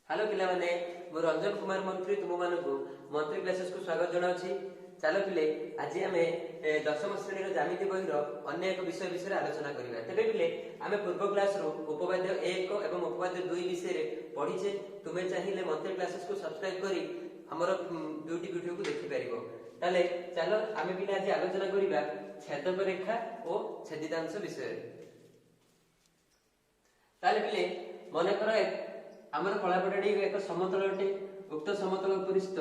Hello पिला माने मो रंजन कुमार मंत्री तुम मानकु मंत्री क्लासेस को स्वागत जनाउछि। चलो पिले आज आमे दशम श्रेणी रो ज्यामिति बही रो अन्य एक विषय विषय आलोचना करिबा। तबे पिले आमे पूर्व क्लास रो उपपाद्य 1 एवं उपपाद्य 2 विषय रे पढिछे। तुमे चाहिले मंत्री क्लासेस को सब्सक्राइब करी हमर दुटी वीडियो को देखि परिबो। ताले चलो आमे पिले आज आलोचना करिबा छेदक रेखा और छेदितांश विषय रे। ताले पिले मने करो आमर कलापटाटी एक समतल अटे। उक्त समतल उपरिस्थ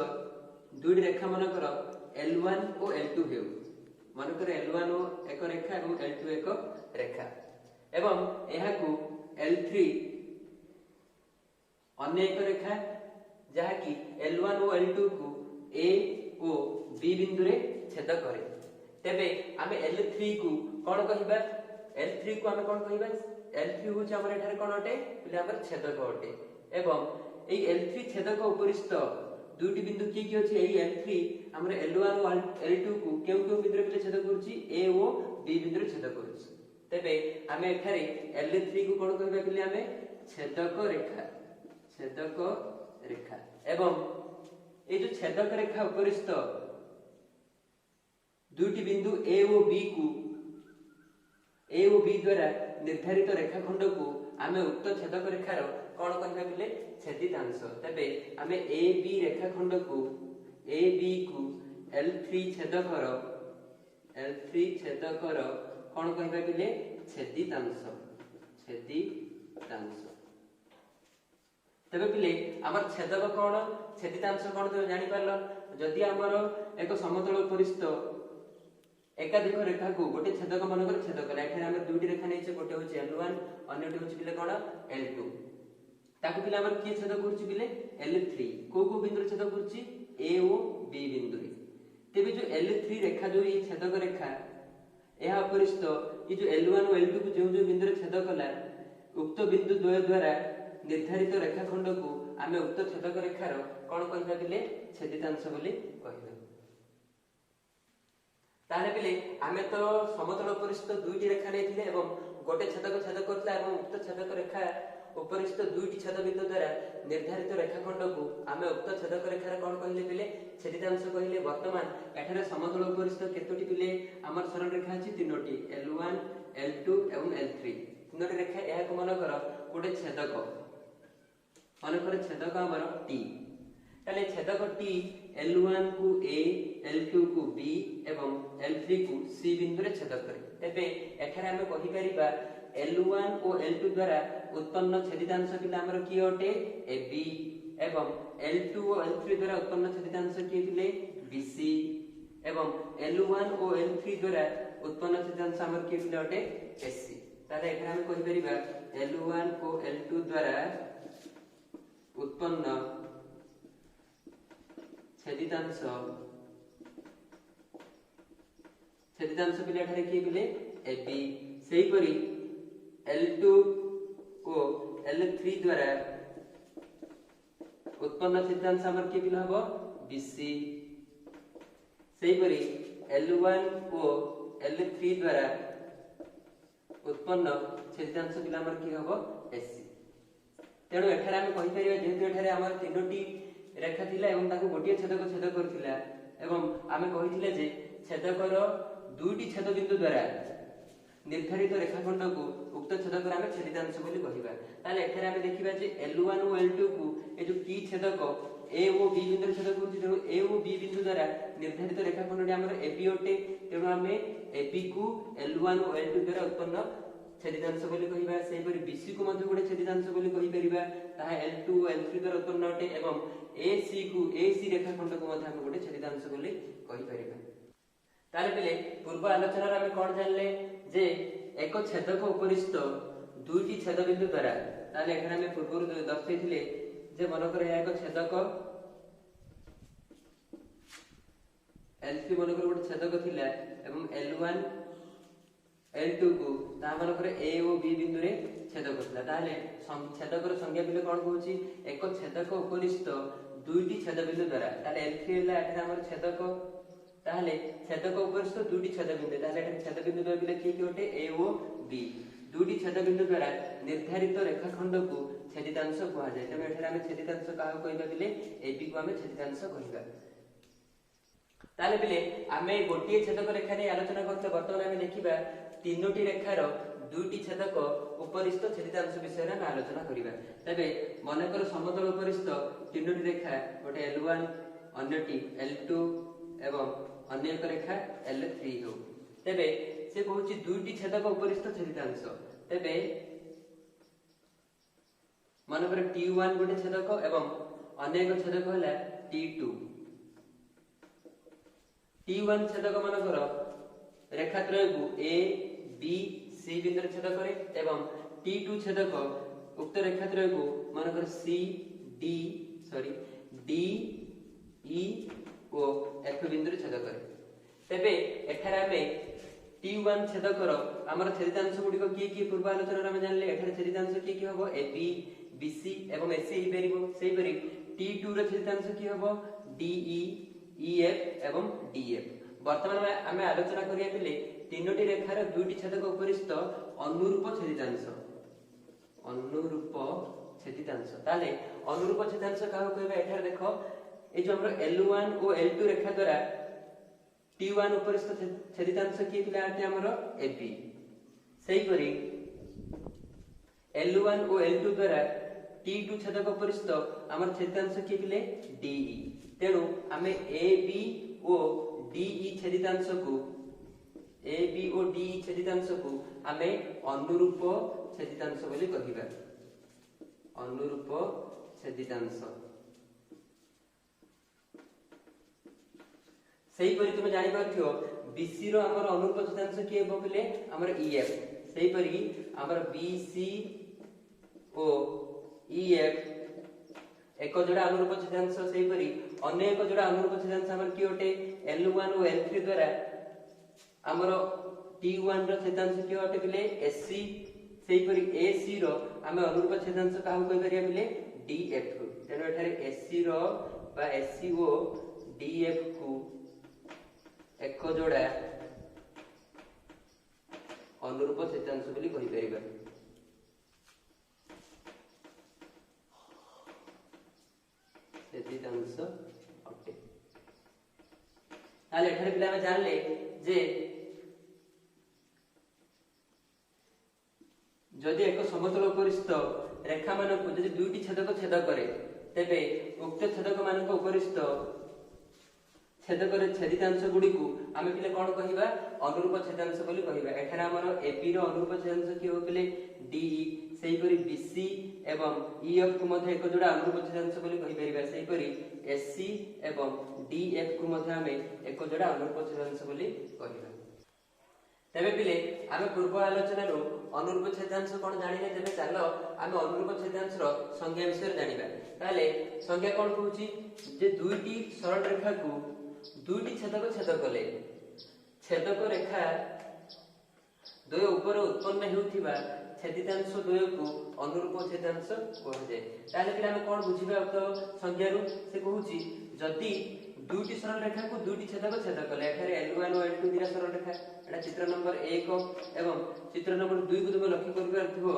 दुईटी रेखा मनकर L1 और L2 हेउ। मनकर L1 एक रेखा एवं L2 एक रेखा एवं एहाकू L3 अन्य एक रेखा जहाकी L1 और L2 को A और B बिंदु रे छेद करे। तेबे आमे L3 को कोन कहिबा? L3 को आमे कोन कहिबा? L3 होछ हमर एठारे कोन अटे? पिले हमर छेदक अटे एवं एई L3 छेदक उपरिस्थ दुईटी बिंदु की अछि? एई L3 हमर L1 और L2 को केउ केउ बिंदु रे छेद करछि? A और B बिंदु रे छेद करछि। तबे आमे एठारे L3 को कोन कहिबा? पिले आमे छेदक रेखा, छेदक रेखा एवं ए जो छेदक रेखा उपरिस्थ दुईटी बिंदु A और B को A और B द्वारा निर्धारित रेखाखंड को आमे उक्त छेदक रेखार कोन कहिबा? पिले छेदितांश। तबे आमे AB रेखाखंड को AB को L3 छेदकर कोन कहिबा? पिले छेदितांश, छेदितांश। तबे पिले हमर छेदक कोन छेदितांश कोन तो जानि पारलो। जदि हमर एक समतल उपरिस्थ एकाधिक रेखा को गोटे छेदक मनकर छेद कला। एठारे हम दुईटी रेखा नेछे, गोटे होछि L1 अन्यटी होछि पिले कोन L2। ताकू पिले हमर की छेद करछि? पिले L3 को बिंदु रे छेद करछि? A और B बिंदु रे। तेबे जो L3 रेखा जो ये छेदक रेखा एहा उपरिस्थ ये जो L1 और L2 को जो बिंदु रे छेद कला उक्त बिंदु द्वय द्वारा निर्धारित रेखाखंड को आमे उक्त छेदक रेखार कोन कहिबा? पिले छेदितांश बोली कहिबा। ताने पिले आमे तो समतल उपरिस्थ दुईटी रेखा नेथिले एवं गोटे छेदक छेद करथला एवं उक्त छेदक रेखा उपरिस्थ दुईटी छेद बिंदु द्वारा निर्धारित रेखाखंड को आमे उक्त छेदक रेखार कोन कहिले? पिले छेदितांश कहिले। वर्तमान एठारे समतल उपरिस्थ केतोटी पिले हमर सरल रेखा अछि? तीनोटी L1 L2 एवं L3 तीनोटी रेखा। एहा को मन कर गोटे छेदक मन कर छेदक हमर T। ताले छेदक T L1 को A L2 को B एवं L3 को C बिंदु रे छेद करे। तेबे एठारे हम कहि परिबा L1 और L2 द्वारा उत्पन्न छेदितांश पिले हमर की अटे? AB एवं L2 और L3 द्वारा उत्पन्न छेदितांश की पिले BC एवं L1 और L3 द्वारा उत्पन्न छेदितांश हमर की पिले अटे AC। ताले एठारे हम कहि परिबा L1 और L2 द्वारा उत्पन्न छेदितांश पिले एठारे की पिले AB। सेही परी L2 और L3 द्वारा उत्पन्न छेदितांश हमर की पिले हबो BC। सेही परी L1 और L3 द्वारा उत्पन्न छेदितांश पिले हमर की हबो AC। तेणु एठारे हम कहि परिबा जेहेतु एठारे हमर तीनोटी रेखा थिला एवं ताको गोटिए छेदक छेद करथिला एवं आमे कहिथिले जे छेदकर दुईटी छेद बिंदु द्वारा निर्धारित रेखाखंड को उक्त छेदकर आमे छेदितांश बोली कहिबा। ताले एठारे आमे देखिबा जे L1 और L2 को ए जो की छेदक A और B बिंदु छेद करछि, तेणु A और B बिंदु द्वारा निर्धारित रेखाखंडटी हमर AB अटे। तेणु आमे AB को L1 और L2 द्वारा उत्पन्न छेदितांश बोली कहिबा। सेही परि BC को मध्ये गोटे छेदितांश बोली कहि परिबा, ताहा L2 और L3 द्वारा उत्पन्न अटे एवं AC को AC रेखाखंड को मध्ये हम गोटे छेदितांश बोली कहि परिबा। ताले पिले पूर्व आलोचना रे हम कोन जानले जे एक छेदक उपरिस्थ दुईटी छेद बिंदु द्वारा। ताले एखाने हम पूर्व दर्शैथिले जे मनकर एक छेदक L3 मनकर गोटे छेदक थिला एवं L1 L2 को ता मनकर A और B बिंदु रे छेद करथला। ताले छेदकर संज्ञा पिले कोन कहूची? एक छेदक उपरिस्थ दुईटी छेद बिंदु द्वारा। ताले L3 हला एठा हमर छेदक, ताले छेदक उपरिस्थ दुईटी छेद बिंदु, ताले एठा छेद बिंदु द्वय पिले की अटे? A और B। दुईटी छेदबिंदु द्वारा निर्धारित रेखाखंड को छेदितांश कहा जाए। तेणु एठारे आमे छेदितांश काहा कहबा बिले एबी को आमे छेदितांश कहबा। ताले बिले आमे गोटिए छेदक रेखा नै आलोचना करते वर्तमान आमे देखिबा तीनोटी रेखार दुईटी छेदक उपरिस्थ छेदितांश विषय रे आलोचना करिबा। तबे मनकर समतल उपरिस्थ तीनोटी रेखा गोटे L1 अन्यटी L2 एवं अन्य एक रेखा L3 हो। तबे से कहूची दुईटी छेदक उपरिस्थ छेदितांश। तबे मनकर T1 गोटे छेदक एवं अन्य एक छेदक हला T2। T1 छेदक मनकर रेखात्रय को A B C बिंदु रे छेद करे एवं T2 छेदक उक्त रेखात्रय को मनकर D E ओ F बिंदु रे छेद करे। तबे एठारे आमे T1 छेदकर हमर छेदितांश गुडी को की पूर्व आलोचना रे हम जानले एठारे छेदितांश की होबो AB BC एवं AC ही परिबो। सेही परि T2 रे छेदितांश की होबो DE EF एवं DF। वर्तमान में आमे आलोचना करिया पिले तीनोटी रेखार दुईटी छेदक उपरिस्थ अनुरूप छेदितांश। अनुरूप छेदितांश ताले अनुरूप छेदितांश काहो कहबा एठार देखो ए जो हमर L1 और L2 रेखा द्वारा T1 उपरिस्थ छेदितांश की पिला आते हमर AB। सेही परि L1 और L2 द्वारा T2 छेदक उपरिस्थ हमर छेदितांश की पिले DE। तेनु आमे AB और DE छेदितांश को AB और DE छेदितांश को आमे अनुरूप छेदितांश बोली कहिबा। अनुरूप छेदितांश सेही परि तुमे जानि पारथियो BC रो हमर अनुरूप छेदितांश की हेबो बोले हमर EF। सेही परि हमर BC ओ EF एक जोड़ा अनुरूप छेदांश। सेही परि अन्य एक जोड़ा अनुरूप छेदांश हमर की होटे L1 और L3 द्वारा हमर T1 रो छेदांश की होटे बिले SC। सेही परि AC रो हम अनुरूप छेदांश काहू कहि परिया बिले DF। तेनो एठारे SC रो बा SC ओ DF को एक जोड़ा अनुरूप छेदांश बोली कहि परिबा। छेदितांश अटे ताले एठारे पिला हम जानले जे जदि एक समतल उपरिस्थ रेखा मानक जदि दुईटी छेदक छेद करे तेबे उक्त छेदक मानक उपरिस्थ छेदक रे छेदितांश गुडी को आमे पिले कोन कहिबा अनुरूप छेदांश बोली कहिबा। एठारे हमर AB रो अनुरूप छेदांश की हो पिले DE। सेही परि BC एवं EF को मध्ये एक जोड़ा अनुरूप छेदांश बोली कहि परिबा। सेही परि SC एवं DF को मध्ये आमे एक जोड़ा अनुरूप छेदांश बोली कहिबा। तेबे पिले आमे पूर्व आलोचना रो अनुरूप छेदांश कोन जानिले तेबे चालो आमे अनुरूप छेदांश रो संज्ञा विषय जानिबा। ताले संज्ञा कोन कहूची जे दुईटी सरल रेखा को दुईटी छेदक छेद कले छेदक रेखा द्वय ऊपर उत्पन्न हेउथिबा छेदितांश द्वय को अनुरूप छेदांश कहा जाय। ताले पिला हम कोन बुझिबा तो संज्ञा रो से कहूची जदी दुईटी सरल रेखा को दुईटी छेदक छेद कले एठारे L1 और L2 दिरा सरल रेखा एटा चित्र नंबर 1 एवं चित्र नंबर 2 को तुम लक्ष्य कर पारथिबो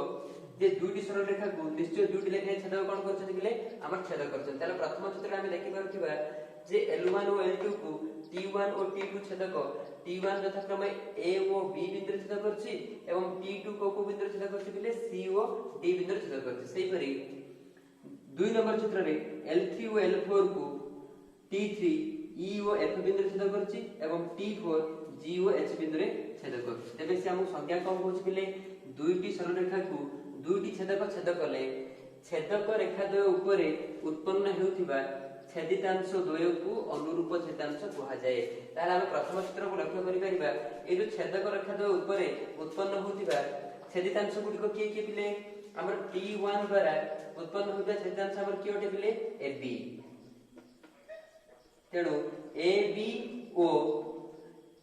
जे दुईटी सरल रेखा को निश्चय दुईटी लेखा छेदक कोन करछन किले हमर छेद करछन। ताले प्रथम चित्र हम देखि पारथिबा जे L1 और L2 को T1 और T2 छेदक T1 यथाक्रमे A और B बिंदु छेद करछि एवं T2 को बिंदु छेद करछि किले C और D बिंदु छेद करछि। सेही परि 2 नंबर चित्र रे L3 और L4 को T3 E और F बिंदु छेद करछि एवं T4 G और H बिंदु रे छेद करछि। तेबे से हम संज्ञा कोन कहछि किले दुईटी सरल रेखा को दुईटी छेदक छेद कले छेदक रेखा द्वय ऊपर उत्पन्न हेउथिबा छेदितांश द्वय को अनुरूप छेदांश कहा जाय। ताले हम प्रथम चित्र को लक्ष्य करि परिबा ए जो छेदक रेखा द्वय ऊपर उत्पन्न होतिबा छेदितांश गुडी को की पिले हमर T1 द्वारा उत्पन्न होतिबा छेदितांश हमर की होते पिले AB। तेणु AB ओ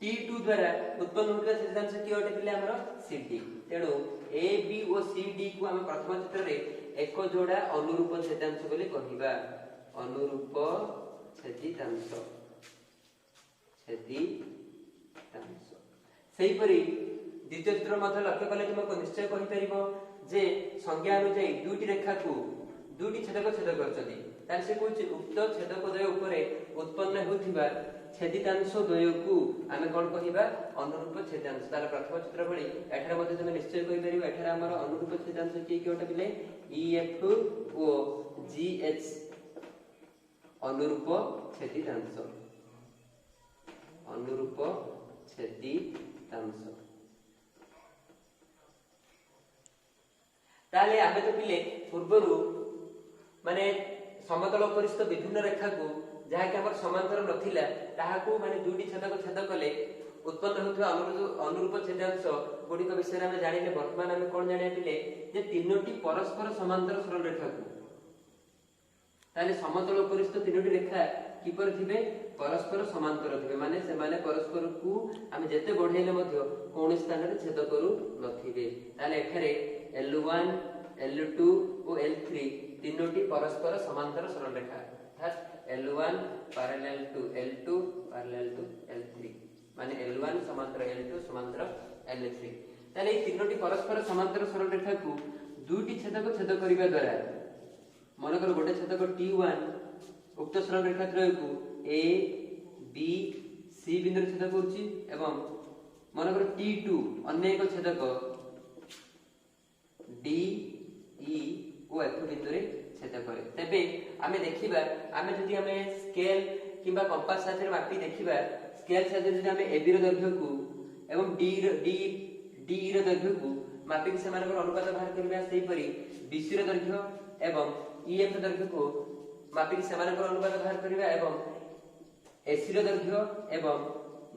T2 द्वारा उत्पन्न होतिबा छेदितांश की होते पिले हमर CD। तेणु AB ओ CD को हम प्रथम चित्र रे एक जोड़ा अनुरूप छेदांश बोली कहिबा। अनुरूप छेदितांश छेदितांश सेही परि द्वितीय चित्र मध्य लक्ष्य कले तुमको निश्चय कहि परिबो जे संज्ञा अनुଯାयी दुईटी रेखा को दुईटी छेदक छेद करछथि तार से कहूछि उक्त छेदक द्वय उपरे उत्पन्न होथिबा छेदितांश द्वय को आमे कोन कहिबा अनुरूप छेदांश। तार प्रथम चित्र भली एठार मध्ये तुमे निश्चय कहि परिबो एठार हमर अनुरूप छेदांश की केउटा बिले EF ओ GH अनुरूप छेदितांश ताले आमे तो पिले पूर्वरु माने समतल उपरिस्थ विभिन्न रेखा को जहा कि हमर समांतर नथिला ताहा को माने दुईटी छेदक छेद कले उत्पन्न होतबा अनुरूप छेदांश गुडी को विषय में जानिले वर्तमान आमे कोन जानिया पिले जे तीनोटी परस्पर समांतर सरल रेखा को ताले समतल उपरिस्थ तीनोटी रेखा किपर थिबे परस्पर समांतर थिबे माने से माने परस्पर को आमे जते बढ़ेले मध्य कोन स्थान रे छेद करू नथिबे। ताले एखरे L1 L2 और L3 तीनोटी परस्पर समांतर सरल रेखा अर्थात L1 parallel to L2 parallel to L3 माने L1 समांतर L2 समांतर L3 ताले এই तीनोटी परस्पर समांतर सरल रेखा को दुईटी छेदक छेद करिबा द्वारा मन कर गोटे छेदक T1 उक्त सरल रेखा त्रय को A B C बिंदु रे छेद करूची एवं मन कर T2 अन्य एक छेदक D E ओ F बिंदु रे छेद करे। तबे आमे देखिबा आमे जदि आमे स्केल किबा कंपास साथे मापी देखिबा स्केल साथे जदि आमे AB रो दैर्घ्य को एवं D रो दैर्घ्य को मापी के समान अनुपात बाहर करबा सेही परी BC रो दैर्घ्य एवं EF रो दैर्घ्य को मापी के समान अनुपात बाहर करबा एवं AC रो दैर्घ्य एवं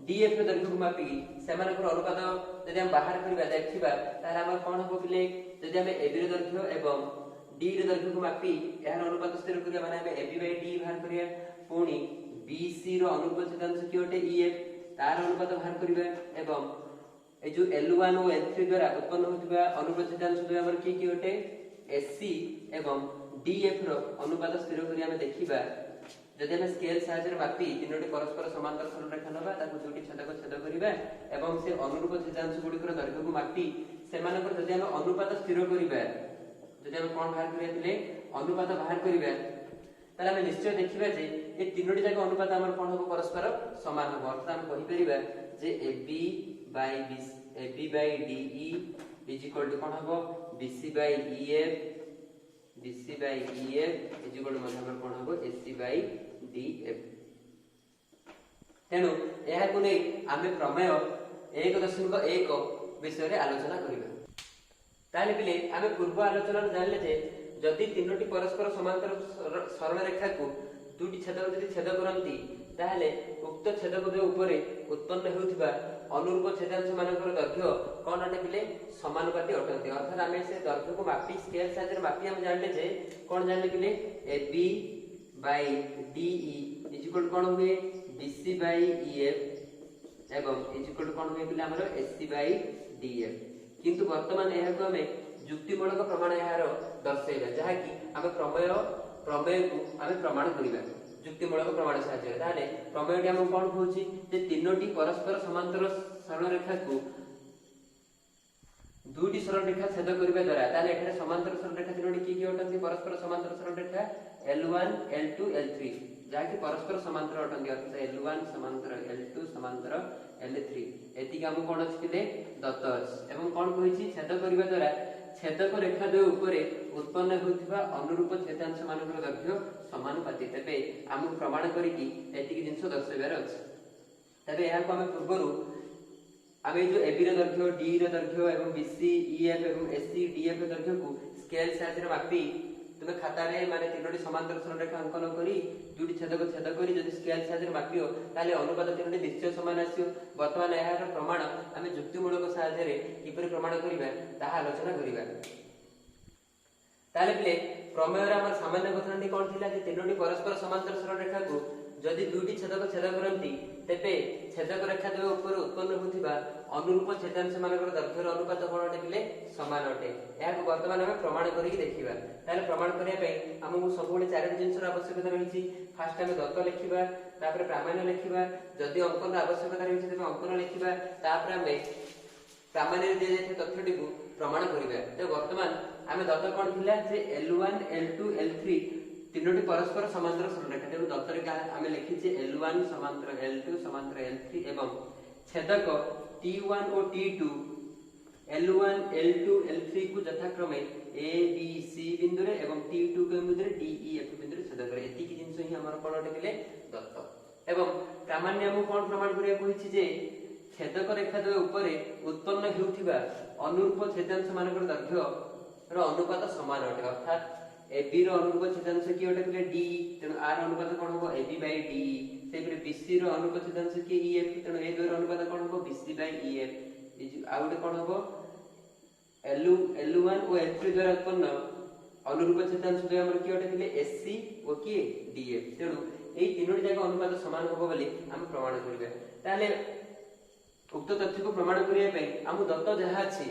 DF रो दैर्घ्य को मापी समान अनुपात जदि हम बाहर करबा देखिबा तारा हम कोन हो बिले जदि हम AB रो दैर्घ्य एवं D रो दैर्घ्य को मापी एहर अनुपात स्थिर करिया माने हम AB बाय D बाहर करिया पुणी BC रो अनुपात छेदांश कियोटे EF तार अनुपात बाहर करिबा एवं ए जो L1 और L3 द्वारा उत्पन्न होतिबा अनुपात छेदांश द्वय हमर की कियोटे SC एवं DF रो अनुपात स्थिर करिया हम देखिबा जदि हम स्केल साहाय्य मापी तीनोटी परस्पर समांतर सरल रेखा नबा ताकू दुईटी छेदक छेद करिबा एवं से अनुरूप छेदांश गुडिकर दैर्घ्य को मापी सेमानकर जदि हम अनुपात स्थिर करिबा जदि हम कोन बाहर करिया थिले अनुपात बाहर करिबा ताले हम निश्चय देखिबा जे ए तीनोटी जाक अनुपात हमर कोन हो परस्पर समान हो अर्थात हम कहि परिबा जे AB by DE is equal to कोन हो BC by EF is equal to मतलब कोन हो AC by DF। तेनु एहा को नै आमे प्रमेय 1.1 विषय रे आलोचना करिबा। ताले बिले आमे पूर्व आलोचना जानले जे जदि तीनोटी परस्पर समांतर सरल रेखा को दुईटी छेदक जदि छेद करंती ताहले उक्त छेदक द्वय उपरे उत्पन्न हेउथिबा अनुरूप छेदांश मानकर दैर्घ्य कोन अटे बिले समानुपाती अटंती अर्थात आमे से दैर्घ्य को मापी स्केल साइज रे मापी हम जानले जे कोन जानले बिले AB by DE is equal to कोन हुए BC by EF एवं इज इक्वल टू कोन हुए बिले हमर SC by DF किंतु वर्तमान एहा को हमें युक्तिमूलक प्रमाण एहार दर्शाइबा जहा कि हमें प्रमेय को हमें प्रमाण करिबा युक्तिमूलक प्रमाण साहाय्य ताले प्रमेयटी हम कोन कहूची जे तीनोटी परस्पर समांतर सरल रेखा को दुईटी सरल रेखा छेद करिबा द्वारा ताले एठारे समांतर सरल रेखा तीनोटी की अटंती परस्पर समांतर सरल रेखा L1 L2 L3 जहा कि परस्पर समांतर अटंती अर्थात L1 समांतर L2 समांतर L3 एति हम कोन छिले दत्त एवं कोन कहिछि छेद करिबा द्वारा छेदक रेखा द्वय उपरे उत्पन्न होतिबा अनुरूप छेदांश मानकर दैर्घ्य समानुपाती तबे हम प्रमाण करी कि एतिकी जिंस दर्शाइबार अछि। तबे एहा को हम पूर्वरु आमे जो AB रो दैर्घ्य D रो दैर्घ्य एवं BC EF एवं SC DF रो दैर्घ्य को स्केल साहाय्य रे मापी तुमे खाता रे माने तीनोटी समांतर सरल रेखा अंकन करी दुईटी छेदक छेद करी जदि स्केल साहाय्य रे मापियो ताले अनुपात तीनोटी निश्चय समान आसियो। वर्तमान एहार प्रमाण आमे युक्तिमूलक साहाय्य रे किपरि प्रमाण करिबा ताहा आलोचना करिबा। ताले बिले प्रमेय रे हमर सामान्य कथनटी कोन थिला जे तीनोटी परस्पर समांतर सरल रेखा को जदि दुईटी छेदक छेद करंती तेबे छेदक रेखा द्वय ऊपर उत्पन्न होतिबा अनुरूप छेदांश मानकर दैर्घ्यर अनुपात कोन अटे बिले समान अटे। एहा को वर्तमान हम प्रमाण करी देखिबा ताले प्रमाण करिया पई हमहु सबुले चारोटी जिंसर आवश्यकता रहिछि। फास्ट हम दत्त लिखिबा तापर प्रामाण्य लिखिबा जदि अंकन आवश्यकता रहिछि तबे अंकन लिखिबा तापर हम ପ୍ରାମାଣ୍ୟରେ ଦିଆଯାଇଥିବା ତଥ୍ୟଟି को प्रमाण करिबा। तो वर्तमान आमे दत्त कोन थिला जे L1 L2 L3 तीनोटी परस्पर समांतर सरलरेखा। तेणु दत्तरे का आमे लिखि जे L1 समांतर L2 समांतर L3 एवं छेदक T1 और T2 L1 L2 L3 को यथाक्रमे A B C बिंदु रे एवं T2 के बिंदु रे D E F बिंदु रे छेद करे। एति कि जिंस ही हमर कोन देले दत्त एवं प्रामाण्य हम कोन प्रमाण करिया कहिछि जे छेदक रेखा द्वय उपरे उत्पन्न हेउथिबा अनुरूप छेदांश मानकर दैर्घ्य रो अनुपात समान अटे। अर्थात AB रो अनुरूप छेदांश कि अटे कहले D, तेनु R अनुपात कोन होबो AB बाय D। सेपरे BC रो अनुरूप छेदांश कि EF, तेनु A द्वय रो अनुपात कोन होबो BC बाय EF। इजु आ गुटे कोन होबो L1 और L3 द्वारा उत्पन्न अनुरूप छेदांश द्वय हमर कि अटे कहले SC ओ कि DF। तेनु एई तीनोटी जाक अनुपात समान होबो बोली हम प्रमाण करिबा। ताले उक्त तथ्य को प्रमाण करिया पई हम दत्त जहा अछि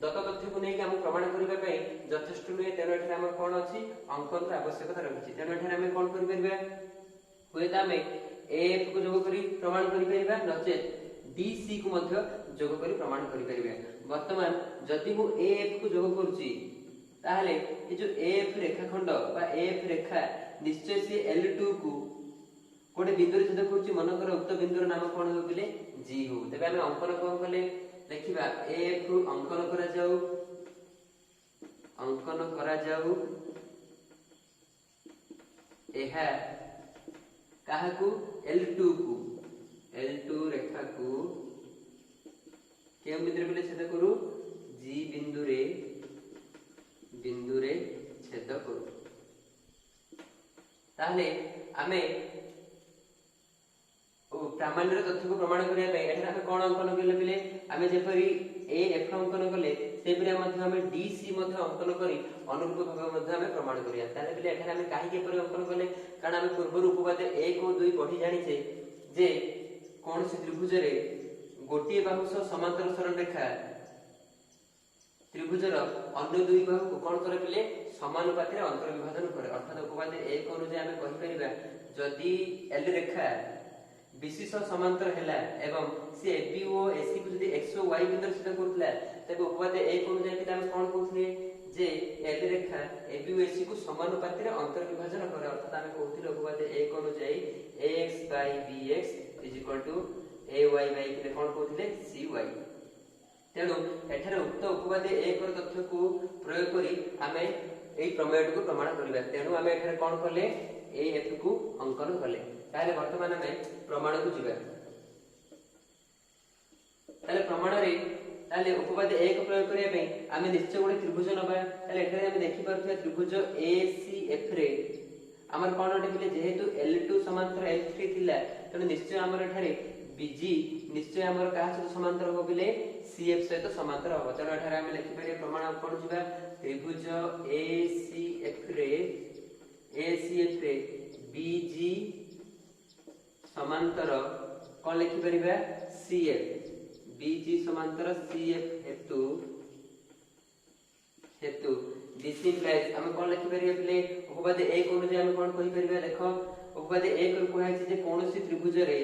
दत्त तथ्य को नै कि हम प्रमाण करिबा पई यथेष्ट नै। तेनो एठा हम कोन अछि अंकन र आवश्यकता रहिछि। तेनो एठा हम कोन करि परबा होयता हम AF को जोग करी प्रमाण करि परबा नचे DC को मध्य जोग करी प्रमाण करि परबा। वर्तमान जदि मु AF को जोग करूची ताहाले ए जो AF रेखाखंड बा AF रेखा निश्चय से L2 को कोडे बिंदु रे छेद करूची। मन कर उक्त बिंदुर नाम कोन हो बिले G हो। तबे हम अंकन कोन कले देखिबा AF अंकन करा जाऊ एहा काहा को L2 रेखा को के बिंदु रे बिले छेद करू G बिंदु रे छेद करू। ताहले आमे प्रामाण्य तथ्य को प्रमाण करिया पई एठा हम कोन अंकन कले बिले आमे जेपरि AF अंकन कले सेपरि मध्ये हम DC मध्ये अंकन करी अनुरूप भाग मध्ये हम प्रमाण करिया। ताले बिले एठा हम काहे के परि अंकन कले कारण हम पूर्व उपपाद्य 1 और 2 पढी जानि छे जे कोन से त्रिभुज रे गोटिए बाहु सह समांतर सरल रेखा त्रिभुजर अन्य दुई बाहु को कोन करे बिले समानुपाती रे अंतर विभाजन करे। अर्थात उपपाद्य 1 अनुसार हम कहि परिबा जदि L रेखा BC सह समांतर हैला एवं से AB ओ AC को जदि x और y बिंदु छेद करथला तबे उपपाद्य 1 अनुसार कि हम कोन कहथले जे L रेखा AB ओ AC को समानुपाती रे अंतर विभाजन करे। अर्थात हम कहथले उपपाद्य 1 अनुसार ax bx ay by cone कहथले cy। तेणु एठारे उक्त उपपाद्य 1 र तथ्य को प्रयोग करी हमें एई प्रमेय को प्रमाण करिबा। तेणु हमें एठारे कोन करले AF को अंकन करले। ताले वर्तमान में प्रमाण को जिबा। ताले प्रमाण रे ताले उपपाद्य 1 प्रयोग करिया पे आमे निश्चय गोटे त्रिभुज नबा। ताले एठारे हम देखि परथि त्रिभुज ACF रे हमर कोन अटे बिले जेहेतु L2 समांतर L3 थिला तने निश्चय हमर एठारे BG निश्चय हमर काहा सहित समांतर हो बिले CF सहित समांतर हो। चलो एठारे हम लिखि परिया प्रमाण कोन जिबा त्रिभुज ACF रे BG समांतर कोन लिखि परिबा CF BG समांतर CF हेतु दिस इम्प्लाइज हम कोन लिखि परिबा बिले उपपाद्य 1 अनुसार हम कोन कहि परिबा। देखो उपपाद्य 1 रो कहै छै जे कोनोसी त्रिभुज रे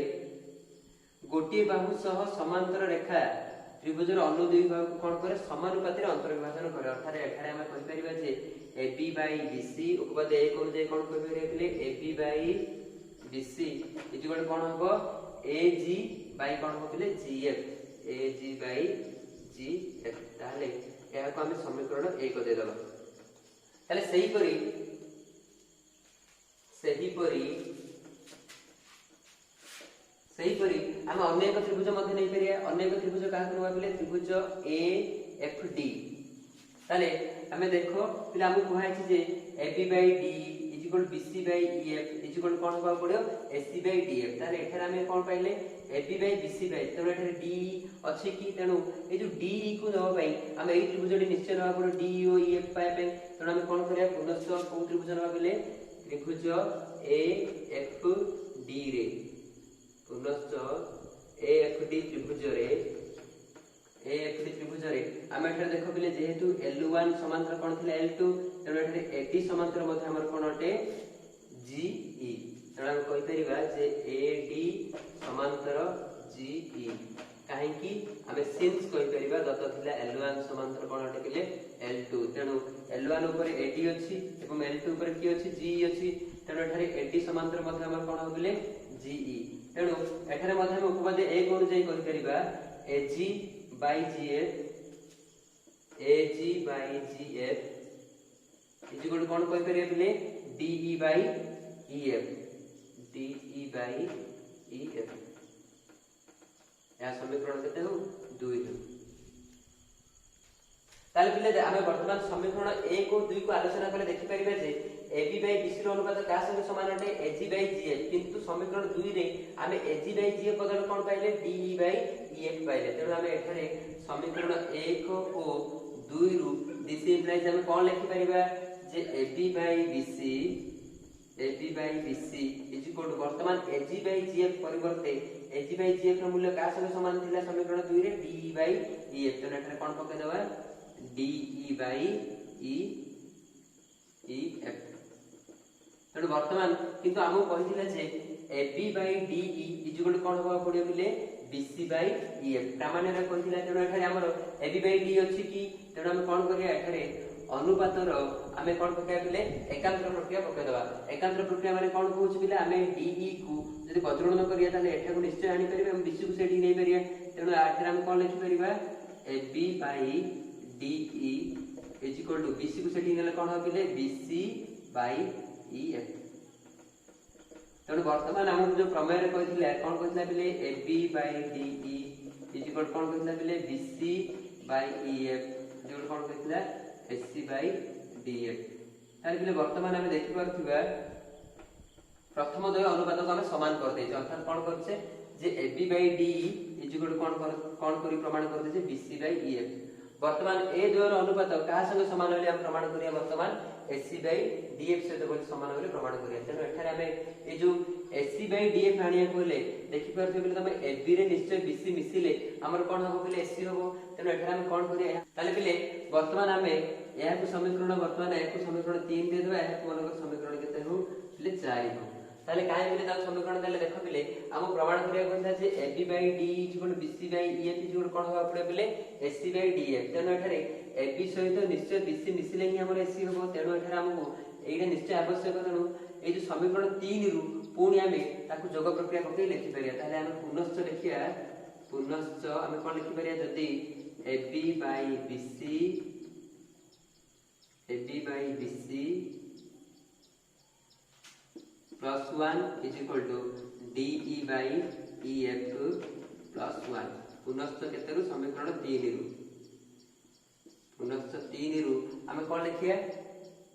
गोटी बाहु सह समांतर रेखा त्रिभुजर अन्य दुई बाहु को कोन करे समानुपाती रे अंतर विभाजन करे। अर्थात एठारे हम कहि परिबा जे AB by BC उपपाद्य 1 अनुसार कोन कहि परिबा बिले AB by BC इजु कोन होबो AG by कोन होबो बिले GF AG by GF। ताले एहा को हम समीकरण 1 दे दबा। ताले सही परी हम अन्य एक त्रिभुज मध्ये नै परिया। अन्य एक त्रिभुज काहा करबा बिले त्रिभुज AFD। ताले हमें देखो बिले हम कहै छी जे AB by D BC by EF कोन होबा पड़ियो AC by DF। ताले एठारे हम कोन पाइले AB by BC by तेनो एठारे D अछि कि तेनो ए जो D को नबा पई हम एई त्रिभुजडी निश्चय नबा पड़ो D ओ EF पाए पे। तेनो हम कोन करिया पुनश्च को त्रिभुज नबा बिले त्रिभुज AFD रे पुनश्च AFD त्रिभुज रे हम एठारे देखो बिले जेहेतु L1 समांतर कोन थिला L2 तेनो एठारे AD समांतर मध्ये हमर कोन अटे GE। तेनो हम कहि परिबा जे AD समांतर GE काहे कि हमें सिंस कहि परिबा करिबा दत्त थिला L1 समांतर कोण अटे पिले L2 तेणु L1 ऊपर AD अछि एवं L2 ऊपर की अछि GE अछि तेणु एठारे AD समांतर मध्ये हमर कोण होबिले GE तेणु एठारे मध्ये हम उपपद A कोन जाई करि करिबा AG by GF is equal to कोन कहि करिया पिले DE by EF या समीकरण केते हो 2 हो ताले पिले आमे वर्तमान समीकरण 1 और 2 को आलोचना करे देखि परिबा जे AB by BC रो अनुपात का संगे समान अटे AG by GF किंतु समीकरण 2 रे आमे AG by GF बदल कोन पाइले DE by EF पाइले तेनु आमे एठारे समीकरण 1 और 2 रु दिस इम्प्लाइज आमे कोन लिखि परिबा जे AB by BC is equal to वर्तमान AG by GF परिवर्ते AG by GF रो मूल्य का संगे समान थिला समीकरण 2 रे DE by EF तो एठारे कोन पके देबा DE by EF तेणु वर्तमान किंतु हमहु कहिथिला जे AB by DE is equal to कोन होबा पडियो बिले BC by EF प्रामाण्य रे कहिथिला तेणु एठारे हमर AB by D अछि कि तेणु हम कोन करिया एठारे अनुपातर आमे कोन पकाय बिले एकांतर प्रक्रिया पकाय दबा एकांतर प्रक्रिया माने कोन कहउछ बिले आमे DE को जदि बज्रणन करिया ताले एठा को निश्चय आनी परिबे हम BC को सेठी नै परिया तेणु आठरा हम कोन लिखि परिबा AB by DE is equal to BC को सेठी नेले कोन होबिले BC by EF तेणु वर्तमान हम जो प्रमेय रे कहिथिला कोन कहिथिला बिले AB by DE is equal कोन कहिथिला बिले BC by EF जो कोन कहिथिला SC by DF ताले बिले वर्तमान हम देखि परथिबा प्रथम द्वय अनुपात को हम समान कर देछ अर्थात कोन करछे जे AB by DE is equal कोन करी प्रमाण कर देछे BC by EF वर्तमान ए द्वय अनुपात का संगे समान होले हम प्रमाण करिया वर्तमान SC by DF से बोल समान होले प्रमाण करिया तेनो एठारे हम ए जो SC by DF आनिया कोले देखि परथे बिले तमे AB रे निश्चय BC मिसिले हमर कोन होबो बिले SC होबो तेनो एठारे हम कोन करिया ताले बिले वर्तमान हम या को समीकरण वर्तमान या को समीकरण 3 दे देबा या को मनकर समीकरण केते हो बिले 4 हो ताले काहे बिले ता समीकरण देले देखो बिले हम प्रमाण करिया कोन जे AB by DE is equal to BC by EF is equal कोन होबा पड़े बिले SC by DF तेनो एठारे AB सहित निश्चय BC मिसिले ही हमर SC होबो तेनो एठारे हमको एइडा निश्चय आवश्यक तेनो ए जो समीकरण 3 रु पुणी आमे ताकू जोग प्रक्रिया पके लिखि परिया ताले हम पुनश्च लिखिया पुनश्च हम कोन लिखि परिया जदी AB by BC plus 1 is equal to DE by EF plus 1 पुनश्च केते रु समीकरण 3 रु पुनश्च 3 रु हम कोन लिखिया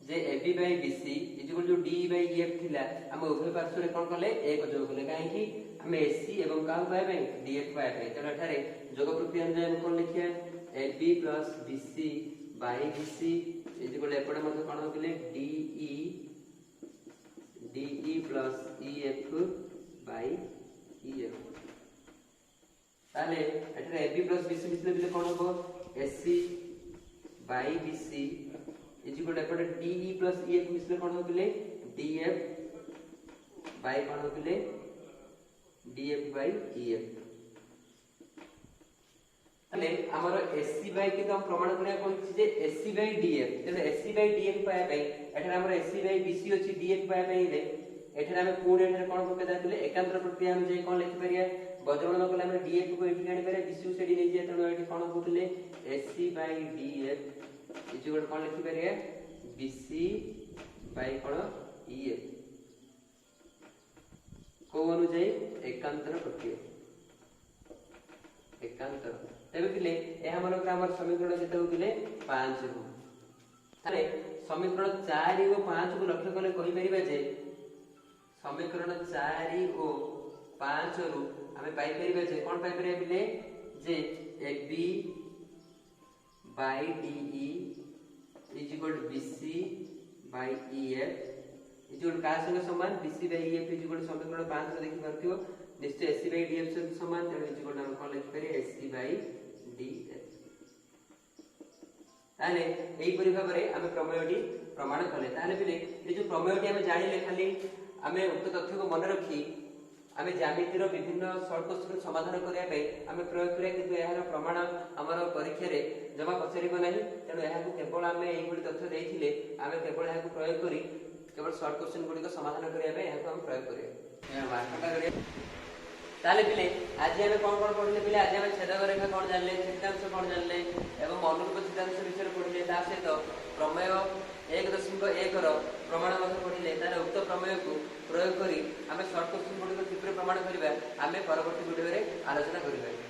जे AB by BC is equal to DE by EF थिला हम उभय पार्श्व रे कोन करले एक जोग करले काहे कि हम SC एवं का पाए भाई DF पाए भाई त एठारे जोग प्रक्रिया अनुसार हम कोन लिखिया AB plus BC by BC is equal एपडे मतलब कोन होबिले DE plus EF by EF ताले एठारे AB plus BC मिसले बिले कोन होबो SC by BC is equal एपडे DE plus EF मिसले कोन होबिले DF by cone होबिले DF by EF ताले हमर SC by के हम प्रमाण करिया कोन जे SC by DF तेरे SC by DF पाए भाई एठारे हमर SC by BC अछि DF पाए भाई रे एठारे हम पूर्ण एठारे कोन पके दातिले एकांतर प्रक्रिया हम जे कोन लिखि परिया बज्रणन कले हम DF को एठी आनि परिया BC को सेडी नै जे तेनो एठी कोन होतले SC by DF is equal कोन लिखि परिया BC by कोन EF को अनुଯାୟୀ एकांतर प्रक्रिया एकांतर तेबे बिले ए हमर हमर समीकरण जेते बिले 5 हो तारे समीकरण 4 और 5 को लक्ष्य कले कहि परिबा जे समीकरण 4 और 5 रु हमें पाई परिबा जे कोन पाई परिबा बिले जे AB by DE is equal to BC by EF is equal का संगे समान BC by EF is equal समीकरण 5 रे देखि परथियो निश्चय SC by DF से समान तेणु is equal हम कोन लिखि परिया SC by DF ताले एई परि भाबरे हम प्रमेयटी प्रमाण कले ताले बिले ए जो प्रमेयटी हम जानिले खाली हमें उक्त तथ्य को मन रखी आम ज्यामितिर विभिन्न सर्ट क्वेश्चन समाधान करने आम प्रयोग करिया किंतु यार प्रमाण आमर परीक्षा रे जमा पचारिबो नाही तेणु एहाकु केवल आम एइबडी तथ्य देइथिले आम केवल एहाकु प्रयोग करी केवल सर्ट क्वेश्चन गुडी को समाधान करिया एहाकु हम प्रयोग करिया या मार्कटा करिया ताले पिले आज आम कोन पढिले पिले आज आम छेदक रेखा कोन जानले छिद्रांश कोन जानले एवं अनुरूप छिद्रांश विषय पढिले ता सहित प्रमेय 1.1 ର प्रमाण ମଧ୍ୟ पढिले तार उक्त प्रमेय को प्रयोग करी आम सर्ट क्वेश्चन गुडी को किपरि प्रमाण करिबा आम परवर्ती वीडियो रे आलोचना करिबा।